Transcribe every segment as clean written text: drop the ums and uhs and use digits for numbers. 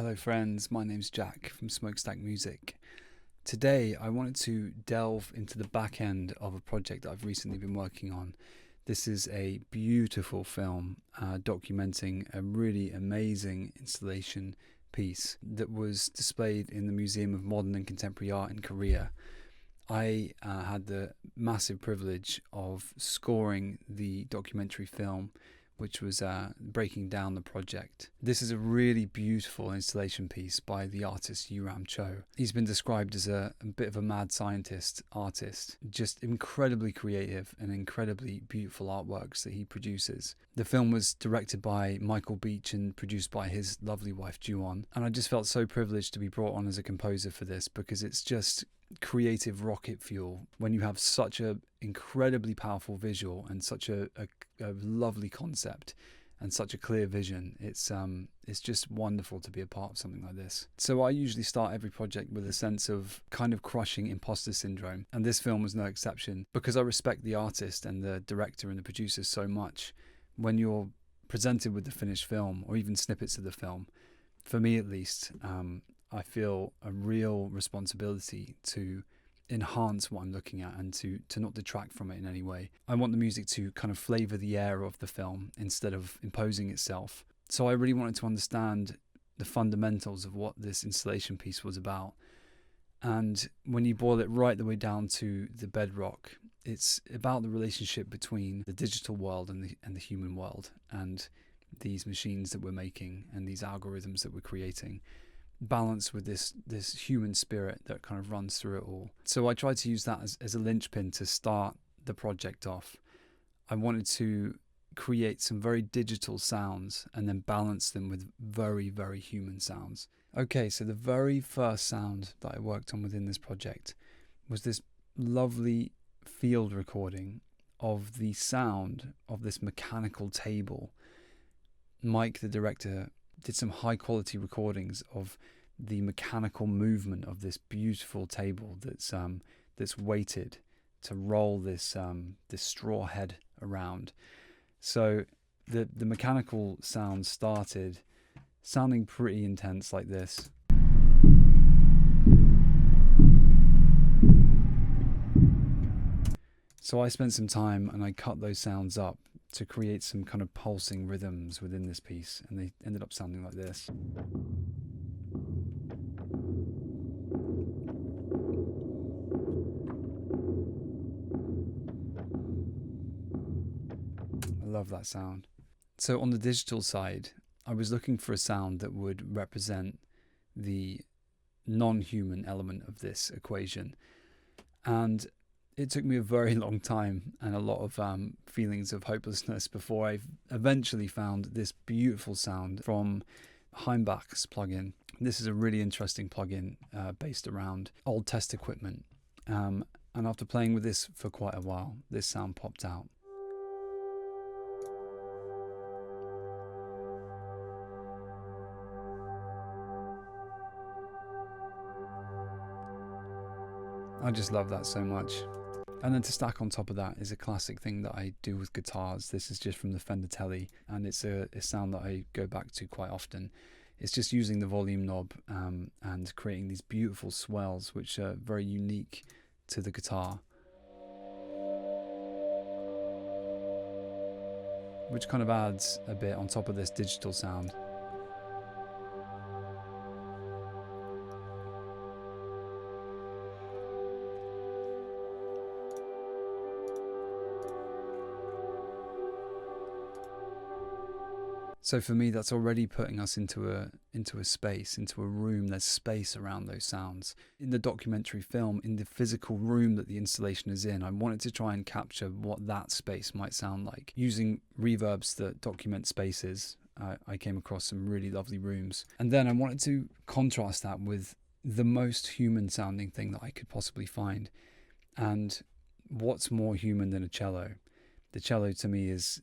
Hello friends, my name's Jack from Smokestack Music. Today I wanted to delve into the back end of a project that I've recently been working on. This is a beautiful film documenting a really amazing installation piece that was displayed in the Museum of Modern and Contemporary Art in Korea. I had the massive privilege of scoring the documentary film which was breaking down the project. This is a really beautiful installation piece by the artist Uram Choe. He's been described as a bit of a mad scientist artist, just incredibly creative and incredibly beautiful artworks that he produces. The film was directed by Michael Beach and produced by his lovely wife Juwon, and I just felt so privileged to be brought on as a composer for this because it's just creative rocket fuel when you have such a incredibly powerful visual and such a lovely concept and such a clear vision. It's just wonderful to be a part of something like this. So I usually start every project with a sense of kind of crushing imposter syndrome, and this film was no exception. Because I respect the artist and the director and the producers so much, when you're presented with the finished film or even snippets of the film, for me at least, I feel a real responsibility to enhance what I'm looking at and to not detract from it in any way. I want the music to kind of flavour the air of the film instead of imposing itself. So I really wanted to understand the fundamentals of what this installation piece was about. And when you boil it right the way down to the bedrock, it's about the relationship between the digital world and the human world, and these machines that we're making and these algorithms that we're creating, balanced with this human spirit that kind of runs through it all. So I tried to use that as a linchpin to start the project off. I wanted to create some very digital sounds and then balance them with very, very human sounds. Okay, so the very first sound that I worked on within this project was this lovely field recording of the sound of this mechanical table. Mike, the director, did some high quality recordings of the mechanical movement of this beautiful table that's weighted to roll this straw head around. So the mechanical sound started sounding pretty intense like this. So I spent some time and I cut those sounds up to create some kind of pulsing rhythms within this piece, and they ended up sounding like this. I love that sound. So on the digital side, I was looking for a sound that would represent the non-human element of this equation, and it took me a very long time and a lot of feelings of hopelessness before I eventually found this beautiful sound from Hyundai's plugin. This is a really interesting plugin based around old test equipment. And after playing with this for quite a while, this sound popped out. I just love that so much. And then to stack on top of that is a classic thing that I do with guitars. This is just from the Fender Tele, and it's a sound that I go back to quite often. It's just using the volume knob and creating these beautiful swells which are very unique to the guitar, which kind of adds a bit on top of this digital sound. So for me, that's already putting us into a space, into a room. There's space around those sounds. In the documentary film, in the physical room that the installation is in, I wanted to try and capture what that space might sound like. Using reverbs that document spaces, I came across some really lovely rooms. And then I wanted to contrast that with the most human sounding thing that I could possibly find. And what's more human than a cello? The cello to me is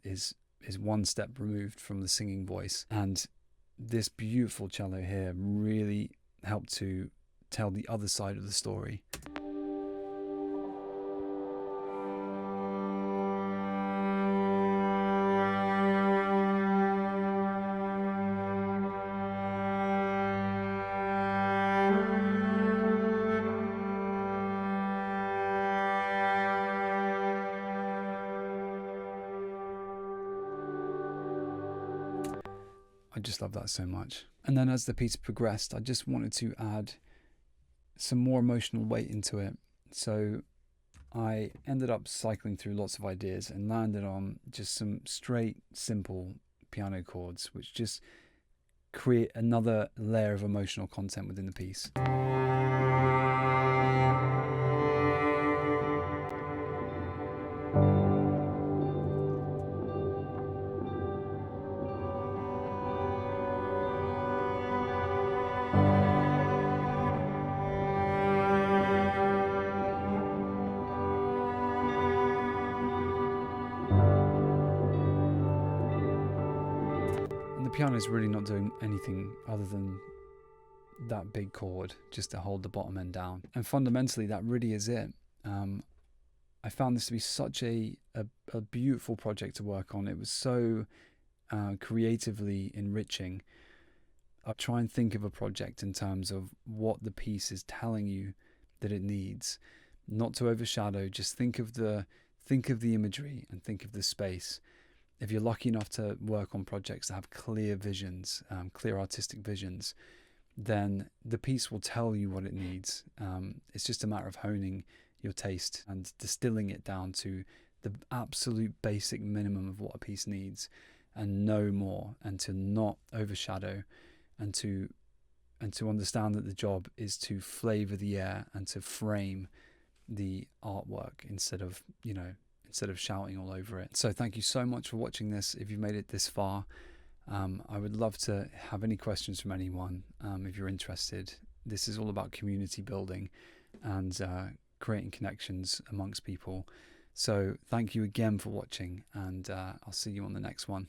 one step removed from the singing voice, and this beautiful cello here really helped to tell the other side of the story. just love that so much. And then as the piece progressed, I just wanted to add some more emotional weight into it. So I ended up cycling through lots of ideas and landed on just some straight, simple piano chords, which just create another layer of emotional content within the piece. And the piano is really not doing anything other than that big chord just to hold the bottom end down. And fundamentally, that really is it. I found this to be such a beautiful project to work on. It was so creatively enriching. I try and think of a project in terms of what the piece is telling you that it needs, not to overshadow. Just think of the imagery and think of the space. If you're lucky enough to work on projects that have clear visions, clear artistic visions, then the piece will tell you what it needs. It's just a matter of honing your taste and distilling it down to the absolute basic minimum of what a piece needs, and no more, and to not overshadow, and to understand that the job is to flavor the air and to frame the artwork instead of shouting all over it. So thank you so much for watching this. If you've made it this far, I would love to have any questions from anyone if you're interested. This is all about community building and creating connections amongst people. So thank you again for watching, and I'll see you on the next one.